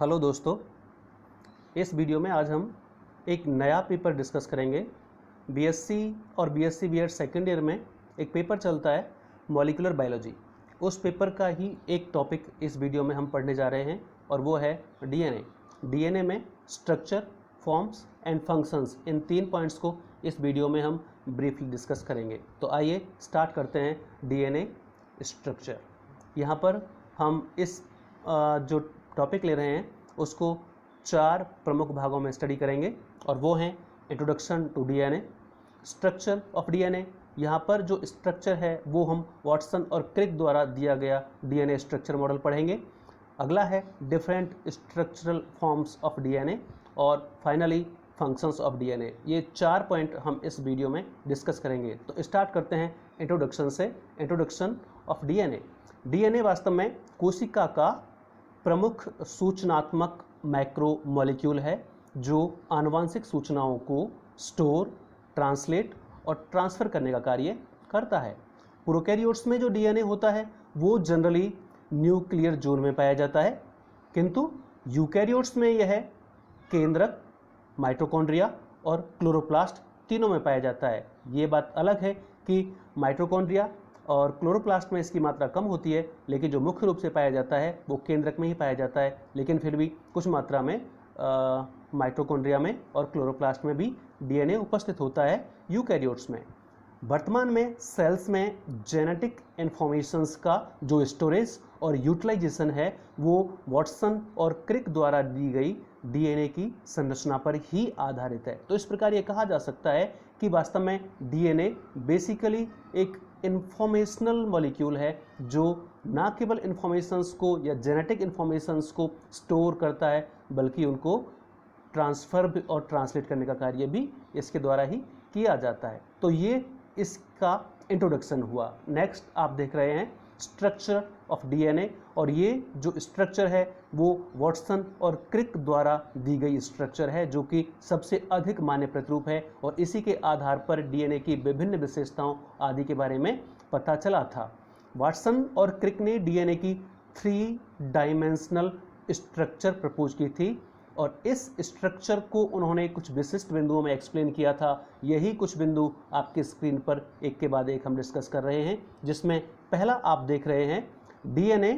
Hello दोस्तों, इस video में आज हम एक नया पेपर डिस्कस करेंगे। बीएससी और बीएससी बीएड सेकेंड ईयर में एक पेपर चलता है मॉलिक्यूलर बायोलॉजी। उस पेपर का ही एक टॉपिक इस वीडियो में हम पढ़ने जा रहे हैं और वो है डीएनए। डीएनए में structure, forms and functions, in 3 points को इस वीडियो में हम ब्रीफली डिस्कस करेंगे। तो आइए स्टार्ट करते हैं डीएनए स्ट्रक्चर। यहाँ पर हम इस जो टॉपिक ले रहे हैं उसको 4 प्रमुख भागों में स्टडी करेंगे और वो हैं introduction to DNA, structure of DNA. यहाँ पर जो स्ट्रक्चर है वो हम वाटसन और क्रिक द्वारा दिया गया डीएनए स्ट्रक्चर मॉडल पढ़ेंगे। अगला है different structural forms of DNA और फाइनली फंक्शंस ऑफ डीएनए। ये 4 पॉइंट हम इस वीडियो में डिस्कस करेंगे। तो स्टार्ट करते हैं इंट्रोडक्शन से। Introduction of DNA. डीएनए वास्तव में कोशिका का प्रमुख सूचनात्मक मैक्रो मॉलिक्यूल है जो आनुवंशिक सूचनाओं को स्टोर, ट्रांसलेट और ट्रांसफ़र करने का कार्य करता है। प्रोकैरियोट्स में जो डीएनए होता है वो जनरली न्यूक्लियर जोन में पाया जाता है, किंतु यूकैरियोट्स में यह केंद्रक, माइटोकॉन्ड्रिया और क्लोरोप्लास्ट तीनों में पाया जाता है। ये बात अलग है कि माइटोकॉन्ड्रिया और क्लोरोप्लास्ट में इसकी मात्रा कम होती है, लेकिन जो मुख्य रूप से पाया जाता है वो केंद्रक में ही पाया जाता है, लेकिन फिर भी कुछ मात्रा में माइटोकॉन्ड्रिया में और क्लोरोप्लास्ट में भी डीएनए उपस्थित होता है यूकैरियोट्स में। वर्तमान में सेल्स में जेनेटिक इन्फॉर्मेशंस का जो स्टोरेज और यूटिलाइजेशन है वो वाटसन और क्रिक द्वारा दी गई डीएनए की संरचना पर ही आधारित है। तो इस प्रकार ये कहा जा सकता है कि वास्तव में डीएनए बेसिकली एक इंफॉर्मेशनल मॉलिक्यूल है जो ना केवल इन्फॉर्मेशंस को या जेनेटिक इन्फॉर्मेशंस को स्टोर करता है, बल्कि उनको ट्रांसफ़र और ट्रांसलेट करने का कार्य भी इसके द्वारा ही किया जाता है। तो ये इसका इंट्रोडक्शन हुआ। नेक्स्ट आप देख रहे हैं स्ट्रक्चर ऑफ डीएनए, और ये जो स्ट्रक्चर है वो वाटसन और क्रिक द्वारा दी गई स्ट्रक्चर है जो कि सबसे अधिक मान्य प्रतिरूप है, और इसी के आधार पर डीएनए की विभिन्न विशेषताओं आदि के बारे में पता चला था। वाटसन और क्रिक ने डीएनए की 3 डायमेंशनल स्ट्रक्चर प्रपोज की थी और इस स्ट्रक्चर को उन्होंने कुछ विशिष्ट बिंदुओं में एक्सप्लेन किया था। यही कुछ बिंदु आपके स्क्रीन पर एक के बाद एक हम डिस्कस कर रहे हैं, जिसमें पहला आप देख रहे हैं डीएनए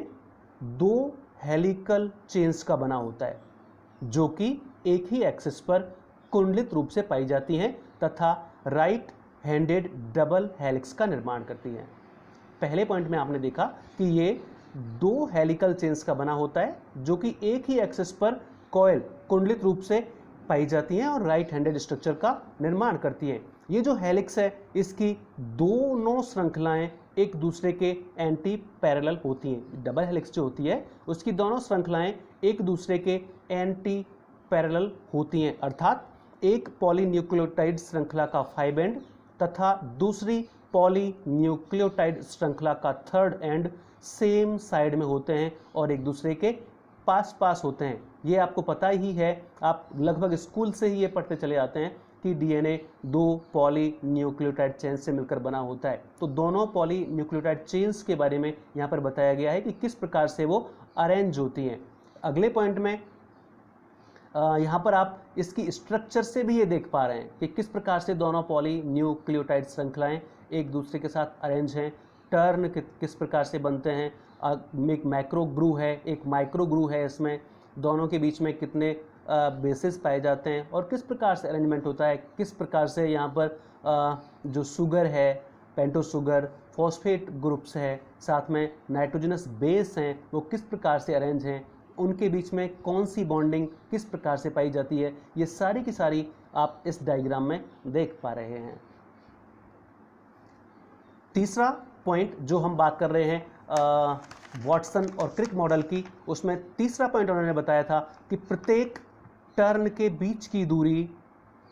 2 हेलिकल चेन्स का बना होता है जो कि एक ही एक्सिस पर कुंडलित रूप से पाई जाती हैं तथा राइट हैंडेड डबल हेलिक्स का निर्माण करती हैं। पहले पॉइंट में आपने देखा कि ये 2 हेलिकल चेन्स का बना होता है जो कि एक ही एक्सिस पर कॉइल कुंडलित रूप से पाई जाती हैं और राइट हैंडेड स्ट्रक्चर का निर्माण करती हैं। ये जो हेलिक्स है इसकी दोनों श्रृंखलाएं एक दूसरे के एंटी पैरेलल होती हैं। डबल हेलिक्स जो होती है उसकी दोनों श्रृंखलाएं एक दूसरे के एंटी पैरेलल होती हैं, अर्थात एक पॉलीन्यूक्लियोटाइड श्रृंखला का 5 एंड तथा दूसरी पॉलीन्यूक्लियोटाइड श्रृंखला का 3rd एंड सेम साइड में होते हैं और एक दूसरे के पास होते हैं। ये आपको पता ही है, आप लगभग स्कूल से ही ये पढ़ते चले आते हैं कि डीएनए 2 पॉलीन्यूक्लियोटाइड चेन्स से मिलकर बना होता है। तो दोनों पॉलीन्यूक्लियोटाइड चेन्स के बारे में यहाँ पर बताया गया है कि किस प्रकार से वो अरेंज होती हैं। अगले पॉइंट में यहाँ पर आप इसकी स्ट्रक्चर से भी ये देख पा रहे हैं कि किस प्रकार से दोनों पॉलीन्यूक्लियोटाइड श्रृंखलाएं एक दूसरे के साथ अरेंज हैं। टर्न किस प्रकार से बनते हैं, एक मैक्रो ग्रूव है, एक माइक्रो ग्रूव है, इसमें दोनों के बीच में कितने बेसिस पाए जाते हैं और किस प्रकार से अरेंजमेंट होता है, किस प्रकार से यहाँ पर जो शुगर है, पेंटो शुगर, फॉस्फेट ग्रुप्स है, साथ में नाइट्रोजनस बेस हैं, वो किस प्रकार से अरेंज हैं, उनके बीच में कौन सी बॉन्डिंग किस प्रकार से पाई जाती है, ये सारी की सारी आप इस डायग्राम में देख पा रहे हैं। तीसरा पॉइंट जो हम बात कर रहे हैं वाटसन और क्रिक मॉडल की, उसमें तीसरा पॉइंट उन्होंने बताया था कि प्रत्येक टर्न के बीच की दूरी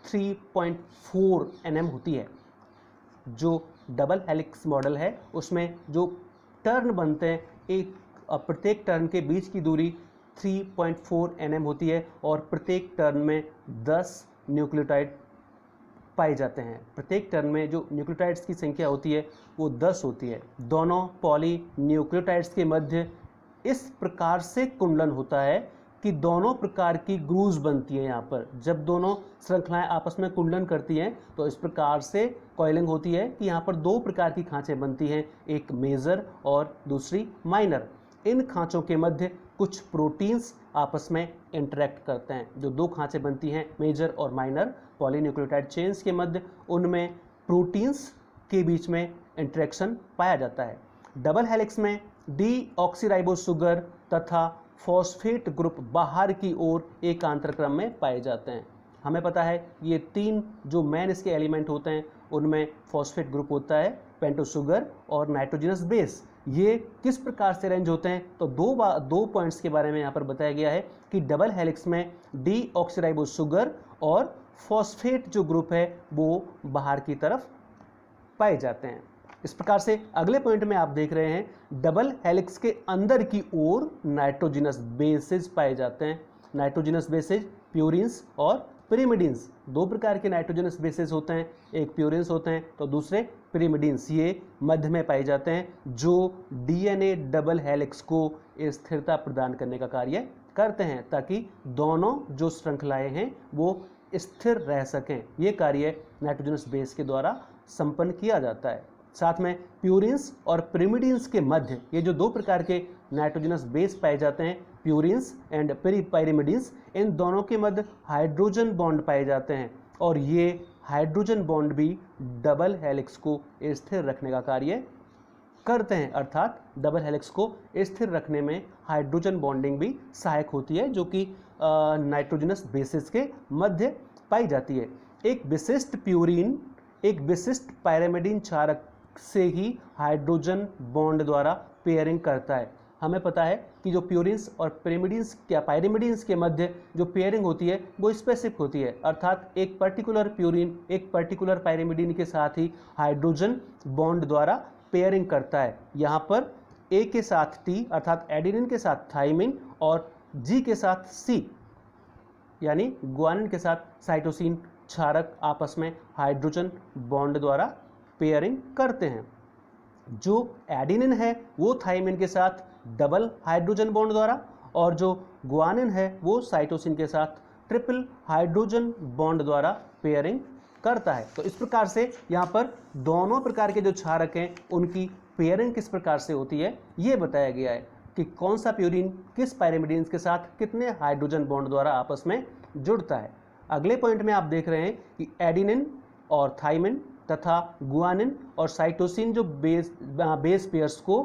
3.4 nm होती है। जो डबल हेलिक्स मॉडल है उसमें जो टर्न बनते हैं, एक प्रत्येक टर्न के बीच की दूरी 3.4 nm होती है और प्रत्येक टर्न में 10 न्यूक्लियोटाइड पाए जाते हैं। प्रत्येक टर्न में जो न्यूक्लियोटाइड्स की संख्या होती है वो 10 होती है। दोनों पॉलीन्यूक्लियोटाइड्स के मध्य इस प्रकार से कुंडलन होता है कि दोनों प्रकार की ग्रूव्स बनती हैं। यहाँ पर जब दोनों श्रृंखलाएं आपस में कुंडलन करती हैं तो इस प्रकार से कॉइलिंग होती है कि यहाँ पर दो प्रकार की खांचें बनती हैं, एक मेजर और दूसरी माइनर। इन खांचों के मध्य कुछ प्रोटीन्स आपस में इंटरेक्ट करते हैं। जो दो खांचें बनती हैं मेजर और माइनर पॉलीन्यूक्लियोटाइड चेन्स के मध्य, उनमें प्रोटीन्स के बीच में इंटरेक्शन पाया जाता है। डबल हेलिक्स में डीऑक्सीराइबोस शुगर तथा फॉस्फेट ग्रुप बाहर की ओर एकांतर क्रम में पाए जाते हैं। हमें पता है ये तीन जो मेन इसके एलिमेंट होते हैं उनमें फॉस्फेट ग्रुप होता है, पेंटोस शुगर और नाइट्रोजनस बेस। ये किस प्रकार से अरेंज होते हैं तो दो पॉइंट्स के बारे में यहाँ पर बताया गया है कि डबल हेलिक्स में डीऑक्सीराइबोस शुगर और फॉस्फेट जो ग्रुप है वो बाहर की तरफ पाए जाते हैं। इस प्रकार से अगले पॉइंट में आप देख रहे हैं डबल हेलिक्स के अंदर की ओर नाइट्रोजनस बेसेस पाए जाते हैं। नाइट्रोजनस बेसेस प्यूरिन्स और पिरिमिडिन्स, दो प्रकार के नाइट्रोजनस बेसेस होते हैं, एक प्यूरिन्स होते हैं तो दूसरे पिरिमिडिन्स। ये मध्य में पाए जाते हैं जो डीएनए डबल हेलिक्स को स्थिरता प्रदान करने का कार्य करते हैं ताकि दोनों जो श्रृंखलाएं हैं वो स्थिर रह सकें। ये कार्य नाइट्रोजनस बेस के द्वारा संपन्न किया जाता है। साथ में प्यूरिन्स और पिरिमिडिन्स के मध्य ये जो दो प्रकार के नाइट्रोजनस बेस पाए जाते हैं, प्यूरिन्स एंड पिरिमिडिन्स, इन दोनों के मध्य हाइड्रोजन बॉन्ड पाए जाते हैं और ये हाइड्रोजन बॉन्ड भी डबल हेलिक्स को स्थिर रखने का कार्य करते हैं। अर्थात डबल हेलिक्स को स्थिर रखने में हाइड्रोजन बॉन्डिंग भी सहायक होती है जो कि नाइट्रोजनस बेसिस के मध्य पाई जाती है। एक विशिष्ट प्यूरिन एक विशिष्ट पायरिमिडीन क्षारक से ही हाइड्रोजन बॉन्ड द्वारा पेयरिंग करता है। हमें पता है कि जो प्यूरिन्स और पायरिमिडीन्स के मध्य जो पेयरिंग होती है वो स्पेसिफिक होती है, अर्थात एक पर्टिकुलर प्यूरिन एक पर्टिकुलर पायरिमिडीन के साथ ही हाइड्रोजन बॉन्ड द्वारा पेयरिंग करता है। यहाँ पर ए के साथ टी अर्थात एडिनिन के साथ थाइमिन और जी के साथ सी यानी ग्वानिन के साथ साइटोसिन क्षारक आपस में हाइड्रोजन बॉन्ड द्वारा पेयरिंग करते हैं। जो एडिनिन है वो थाइमिन के साथ डबल हाइड्रोजन बॉन्ड द्वारा और जो ग्वानिन है वो साइटोसिन के साथ ट्रिपल हाइड्रोजन बॉन्ड द्वारा पेयरिंग करता है। तो इस प्रकार से यहाँ पर दोनों प्रकार के जो क्षारक हैं उनकी पेयरिंग किस प्रकार से होती है ये बताया गया है कि कौन सा प्यूरिन किस पायरिमिडीन के साथ कितने हाइड्रोजन बॉन्ड द्वारा आपस में जुड़ता है। अगले पॉइंट में आप देख रहे हैं कि एडिनिन और थाइमिन तथा गुआनिन और साइटोसिन जो बेस पेयर्स को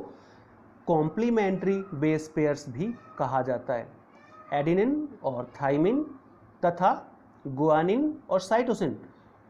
कॉम्प्लीमेंट्री बेस पेयर्स भी कहा जाता है। एडिनिन और थाइमिन तथा गुआनिन और साइटोसिन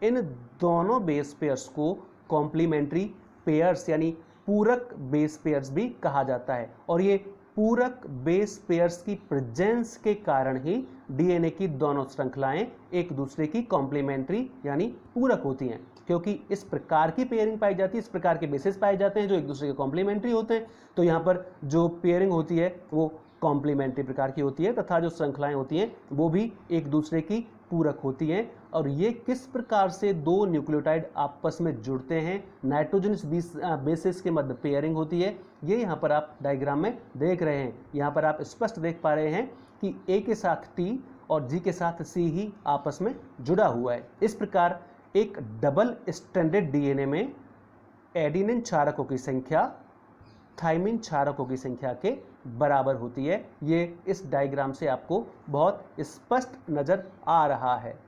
इन दोनों बेस पेयर्स को कॉम्प्लीमेंट्री पेयर्स यानी पूरक बेस पेयर्स भी कहा जाता है और ये पूरक बेस पेयर्स की प्रेजेंस के कारण ही डीएनए की दोनों श्रृंखलाएं एक दूसरे की कॉम्प्लीमेंट्री यानी पूरक होती हैं। क्योंकि इस प्रकार की पेयरिंग पाई जाती है, इस प्रकार के बेसिस पाए जाते हैं जो एक दूसरे के कॉम्प्लीमेंट्री होते हैं, तो यहाँ पर जो पेयरिंग होती है वो कॉम्प्लीमेंट्री प्रकार की होती है तथा जो श्रृंखलाएं होती हैं वो भी एक दूसरे की पूरक होती हैं। और ये किस प्रकार से दो न्यूक्लियोटाइड आपस में जुड़ते हैं, नाइट्रोजन बेसिस के मध्य पेयरिंग होती है, ये यहाँ पर आप डायग्राम में देख रहे हैं। यहाँ पर आप स्पष्ट देख पा रहे हैं कि ए के साथ टी और जी के साथ सी ही आपस में जुड़ा हुआ है। इस प्रकार एक डबल स्ट्रैंडेड डीएनए में एडिनिन क्षारकों की संख्या थाइमिन क्षारकों की संख्या के बराबर होती है। ये इस डायग्राम से आपको बहुत स्पष्ट नजर आ रहा है।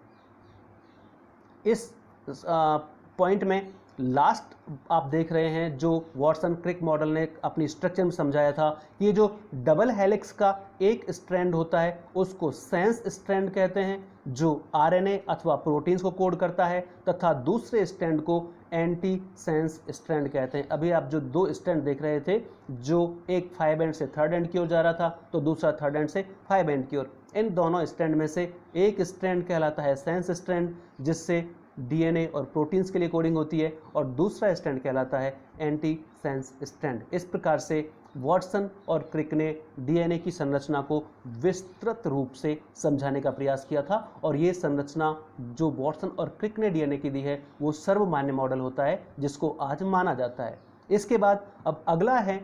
इस पॉइंट में लास्ट आप देख रहे हैं जो वॉटसन क्रिक मॉडल ने अपनी स्ट्रक्चर में समझाया था कि ये जो डबल हेलिक्स का एक स्ट्रैंड होता है उसको सेंस स्ट्रैंड कहते हैं जो आरएनए अथवा प्रोटीन्स को कोड करता है तथा दूसरे स्ट्रैंड को एंटी सेंस स्ट्रैंड कहते हैं। अभी आप जो दो स्ट्रैंड देख रहे थे, जो एक 5 एंड से 3rd एंड की ओर जा रहा था तो दूसरा 3rd एंड से 5 एंड की ओर, इन दोनों स्ट्रैंड में से एक स्ट्रैंड कहलाता है सेंस स्ट्रैंड जिससे डीएनए और प्रोटीन्स के लिए कोडिंग होती है और दूसरा स्ट्रैंड कहलाता है एंटी सेंस स्ट्रैंड। इस प्रकार से वॉटसन और क्रिक ने डीएनए की संरचना को विस्तृत रूप से समझाने का प्रयास किया था और ये संरचना जो वॉटसन और क्रिक ने डीएनए की दी है वो सर्वमान्य मॉडल होता है जिसको आज माना जाता है। इसके बाद अब अगला है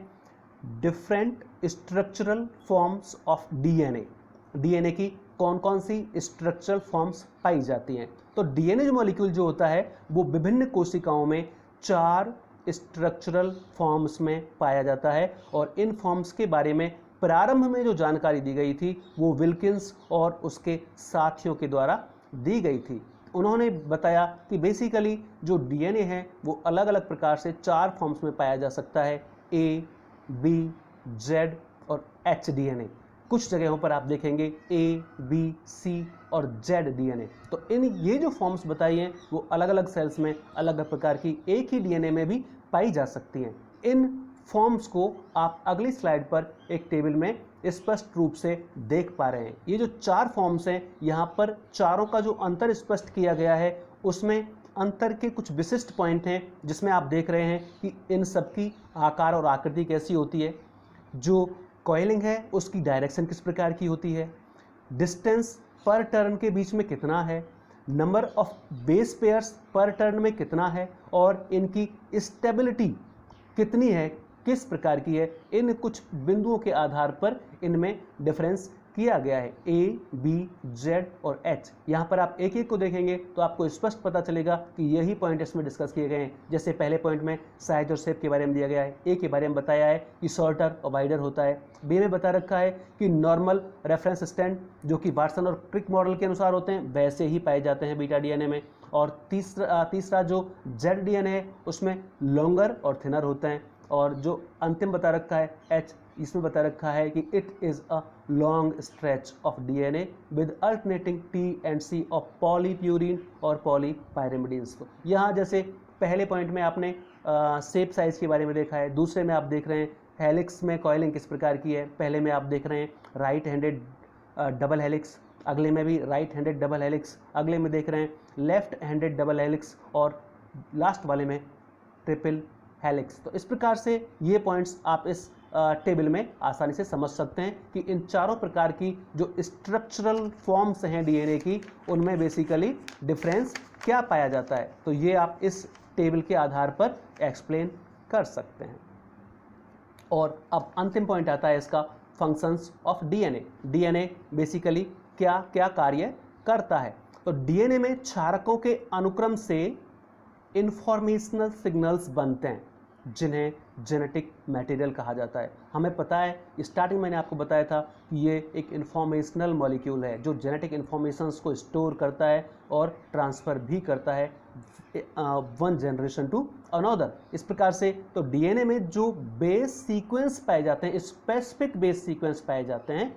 different structural forms of DNA. DNA की कौन कौन सी स्ट्रक्चरल फॉर्म्स पाई जाती हैं। तो डीएनए जो मॉलिक्यूल जो होता है वो विभिन्न कोशिकाओं में 4 स्ट्रक्चरल फॉर्म्स में पाया जाता है, और इन फॉर्म्स के बारे में प्रारंभ में जो जानकारी दी गई थी वो विल्किंस और उसके साथियों के द्वारा दी गई थी। उन्होंने बताया कि बेसिकली जो डीएनए है वो अलग अलग प्रकार से 4 फॉर्म्स में पाया जा सकता है, ए, बी, जेड और एच डीएनए। कुछ जगहों पर आप देखेंगे ए, बी, सी और जेड डीएनए। तो इन ये जो फॉर्म्स बताई हैं वो अलग अलग सेल्स में अलग अलग प्रकार की एक ही डीएनए में भी पाई जा सकती हैं। इन फॉर्म्स को आप अगली स्लाइड पर एक टेबल में स्पष्ट रूप से देख पा रहे हैं। ये जो 4 फॉर्म्स हैं यहाँ पर चारों का जो अंतर स्पष्ट किया गया है, उसमें अंतर के कुछ विशिष्ट पॉइंट हैं जिसमें आप देख रहे हैं कि इन सबकी आकार और आकृति कैसी होती है, जो कॉइलिंग है उसकी डायरेक्शन किस प्रकार की होती है, डिस्टेंस पर टर्न के बीच में कितना है, नंबर ऑफ बेस पेयर्स पर टर्न में कितना है, और इनकी स्टेबिलिटी कितनी है, किस प्रकार की है। इन कुछ बिंदुओं के आधार पर इनमें डिफरेंस किया गया है, ए, बी, जेड और एच। यहाँ पर आप एक एक को देखेंगे तो आपको स्पष्ट पता चलेगा कि यही पॉइंट इसमें डिस्कस किए गए हैं। जैसे पहले पॉइंट में साइज और शेप के बारे में दिया गया है, ए के बारे में बताया है कि शॉर्टर और वाइडर होता है, बी में बता रखा है कि नॉर्मल रेफरेंस स्टैंड जो कि वाटसन और क्रिक मॉडल के अनुसार होते हैं वैसे ही पाए जाते हैं बीटा डीएनए में, और तीसरा जो जेड डीएनए है उसमें लॉन्गर और थिनर होते हैं, और जो अंतिम बता रखा है एच, इसमें बता रखा है कि it is a long stretch of DNA with alternating T and C of polypurine और पॉलीपायरिमिडीन्स। तो यहाँ जैसे पहले पॉइंट में आपने शेप साइज के बारे में देखा है, दूसरे में आप देख रहे हैं हेलिक्स में कॉइलिंग किस प्रकार की है, पहले में आप देख रहे हैं राइट हैंडेड डबल हेलिक्स, अगले में भी राइट हैंडेड डबल हेलिक्स, अगले में देख रहे हैं लेफ्ट हैंडेड डबल हेलिक्स, और लास्ट वाले में ट्रिपल हेलिक्स। तो इस प्रकार से ये पॉइंट्स आप इस टेबल में आसानी से समझ सकते हैं कि इन चारों प्रकार की जो स्ट्रक्चरल फॉर्म्स हैं डीएनए की, उनमें बेसिकली डिफरेंस क्या पाया जाता है। तो ये आप इस टेबल के आधार पर एक्सप्लेन कर सकते हैं। और अब अंतिम पॉइंट आता है इसका, functions of DNA. DNA basically क्या क्या कार्य करता है। तो डीएनए में क्षारकों के अनुक्रम से इंफॉर्मेशनल सिग्नल्स बनते हैं जिन्हें जेनेटिक मटेरियल कहा जाता है। हमें पता है, स्टार्टिंग मैंने आपको बताया था कि ये एक इंफॉर्मेशनल मॉलिक्यूल है जो जेनेटिक इंफॉर्मेशंस को स्टोर करता है और ट्रांसफ़र भी करता है वन जनरेशन टू अनदर। इस प्रकार से तो डीएनए में जो बेस सीक्वेंस पाए जाते हैं, स्पेसिफिक बेस सीक्वेंस पाए जाते हैं,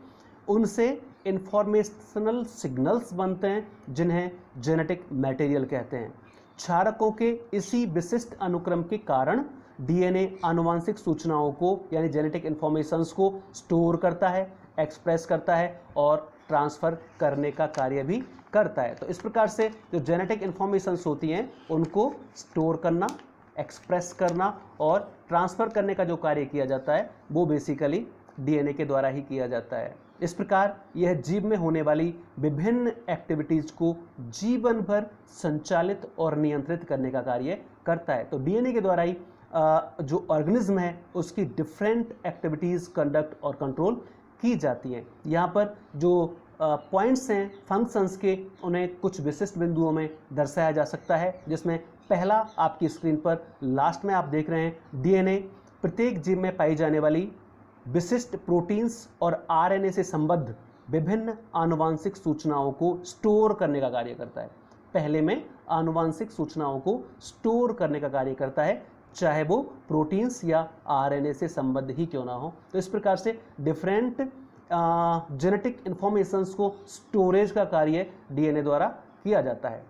उनसे इंफॉर्मेशनल सिग्नल्स बनते हैं जिन्हें जेनेटिक मटेरियल कहते हैं। क्षारकों के इसी विशिष्ट अनुक्रम के कारण डीएनए आनुवांशिक सूचनाओं को यानी जेनेटिक इंफॉर्मेशंस को स्टोर करता है, एक्सप्रेस करता है और ट्रांसफ़र करने का कार्य भी करता है। तो इस प्रकार से जो जेनेटिक इंफॉर्मेशंस होती हैं उनको स्टोर करना, एक्सप्रेस करना और ट्रांसफ़र करने का जो कार्य किया जाता है वो बेसिकली डीएनए के द्वारा ही किया जाता है। इस प्रकार यह जीव में होने वाली विभिन्न एक्टिविटीज़ को जीवन भर संचालित और नियंत्रित करने का कार्य करता है। तो डीएनए के द्वारा ही जो ऑर्गेनिज्म है उसकी डिफरेंट एक्टिविटीज़ कंडक्ट और कंट्रोल की जाती हैं। यहाँ पर जो पॉइंट्स हैं फंक्शंस के, उन्हें कुछ विशिष्ट बिंदुओं में दर्शाया जा सकता है, जिसमें पहला आपकी स्क्रीन पर लास्ट में आप देख रहे हैं, डीएनए प्रत्येक जीव में पाई जाने वाली विशिष्ट प्रोटीन्स और आरएनए से संबद्ध विभिन्न आनुवांशिक सूचनाओं को स्टोर करने का कार्य करता है। पहले में आनुवांशिक सूचनाओं को स्टोर करने का कार्य करता है, चाहे वो प्रोटीन्स या आरएनए से संबद्ध ही क्यों ना हो। तो इस प्रकार से डिफरेंट जेनेटिक इंफॉर्मेशंस को स्टोरेज का कार्य डीएनए द्वारा किया जाता है।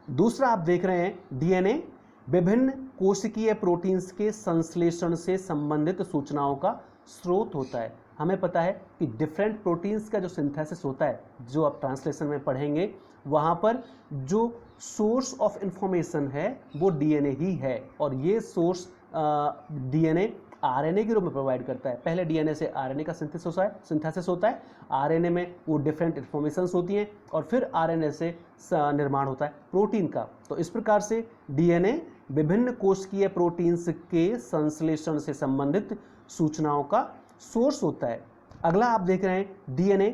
दूसरा आप देख रहे हैं, डीएनए विभिन्न कोशिकीय प्रोटीन्स के संश्लेषण से संबंधित सूचनाओं का स्रोत होता है। हमें पता है कि डिफरेंट प्रोटीन्स का जो सिंथेसिस होता है, जो आप ट्रांसलेशन में पढ़ेंगे, वहाँ पर जो सोर्स ऑफ इंफॉर्मेशन है वो डीएनए ही है, और ये सोर्स डीएनए आरएनए के रूप में प्रोवाइड करता है। पहले डीएनए से आरएनए का सिंथेसिस होता है, आरएनए में वो डिफरेंट इंफॉर्मेशंस होती हैं और फिर आरएनए से निर्माण होता है प्रोटीन का। तो इस प्रकार से डीएनए विभिन्न कोशिकीय प्रोटीन्स के संश्लेषण से संबंधित सूचनाओं का सोर्स होता है। अगला आप देख रहे हैं, डीएनए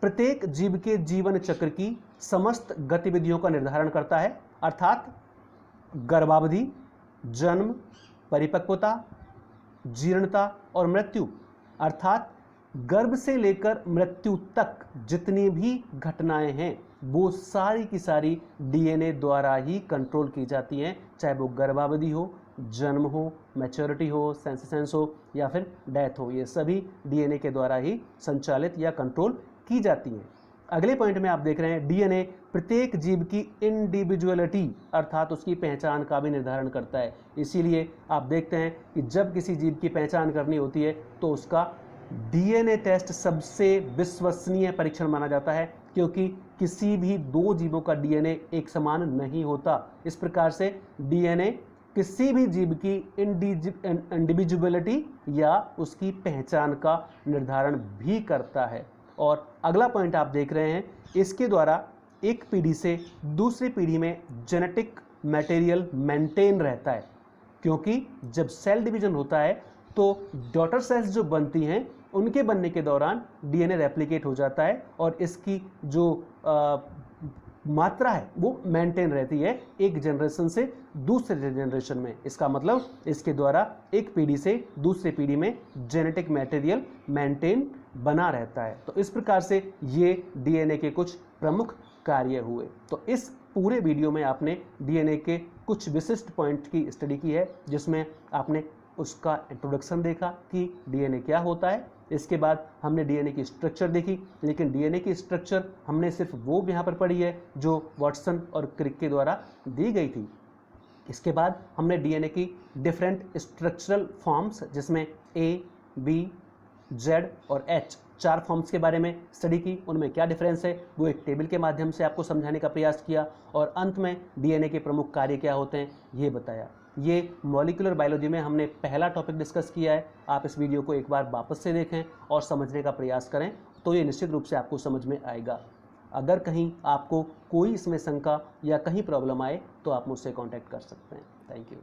प्रत्येक जीव के जीवन चक्र की समस्त गतिविधियों का निर्धारण करता है, अर्थात गर्भावधि, जन्म, परिपक्वता, जीर्णता और मृत्यु, अर्थात गर्भ से लेकर मृत्यु तक जितनी भी घटनाएं हैं वो सारी की सारी डीएनए द्वारा ही कंट्रोल की जाती हैं, चाहे वो गर्भावधि हो, जन्म हो, मैच्योरिटी हो, सेंसेसेंस हो या फिर डेथ हो, ये सभी डीएनए के द्वारा ही संचालित या कंट्रोल की जाती हैं। अगले पॉइंट में आप देख रहे हैं डीएनए प्रत्येक जीव की इंडिविजुअलिटी अर्थात उसकी पहचान का भी निर्धारण करता है। इसीलिए आप देखते हैं कि जब किसी जीव की पहचान करनी होती है तो उसका डीएनए टेस्ट सबसे विश्वसनीय परीक्षण माना जाता है, क्योंकि किसी भी दो जीवों का डीएनए एक समान नहीं होता। इस प्रकार से डीएनए किसी भी जीव की इंडिविजुअलिटी या उसकी पहचान का निर्धारण भी करता है। और अगला पॉइंट आप देख रहे हैं, इसके द्वारा एक पीढ़ी से दूसरी पीढ़ी में जेनेटिक मटेरियल मेंटेन रहता है, क्योंकि जब सेल डिवीजन होता है तो डॉटर सेल्स जो बनती हैं उनके बनने के दौरान डीएनए रेप्लिकेट हो जाता है और इसकी जो मात्रा है वो मेंटेन रहती है एक जनरेशन से दूसरे जनरेशन में। इसका मतलब इसके द्वारा एक पीढ़ी से दूसरी पीढ़ी में जेनेटिक मटेरियल मेंटेन बना रहता है। तो इस प्रकार से ये डीएनए के कुछ प्रमुख कार्य हुए। तो इस पूरे वीडियो में आपने डीएनए के कुछ विशिष्ट पॉइंट की स्टडी की है, जिसमें आपने उसका इंट्रोडक्शन देखा कि डीएनए क्या होता है। इसके बाद हमने डीएनए की स्ट्रक्चर देखी, लेकिन डीएनए की स्ट्रक्चर हमने सिर्फ वो यहाँ पर पढ़ी है जो वाटसन और क्रिक के द्वारा दी गई थी। इसके बाद हमने डीएनए की डिफरेंट स्ट्रक्चरल फॉर्म्स, जिसमें ए, बी, जेड और एच, 4 फॉर्म्स के बारे में स्टडी की, उनमें क्या डिफरेंस है वो एक टेबल के माध्यम से आपको समझाने का प्रयास किया, और अंत में डीएनए के प्रमुख कार्य क्या होते हैं ये बताया। ये मॉलिक्यूलर बायोलॉजी में हमने पहला टॉपिक डिस्कस किया है। आप इस वीडियो को एक बार वापस से देखें और समझने का प्रयास करें, तो ये निश्चित रूप से आपको समझ में आएगा। अगर कहीं आपको कोई इसमें शंका या कहीं प्रॉब्लम आए तो आप मुझसे कांटेक्ट कर सकते हैं। Thank you.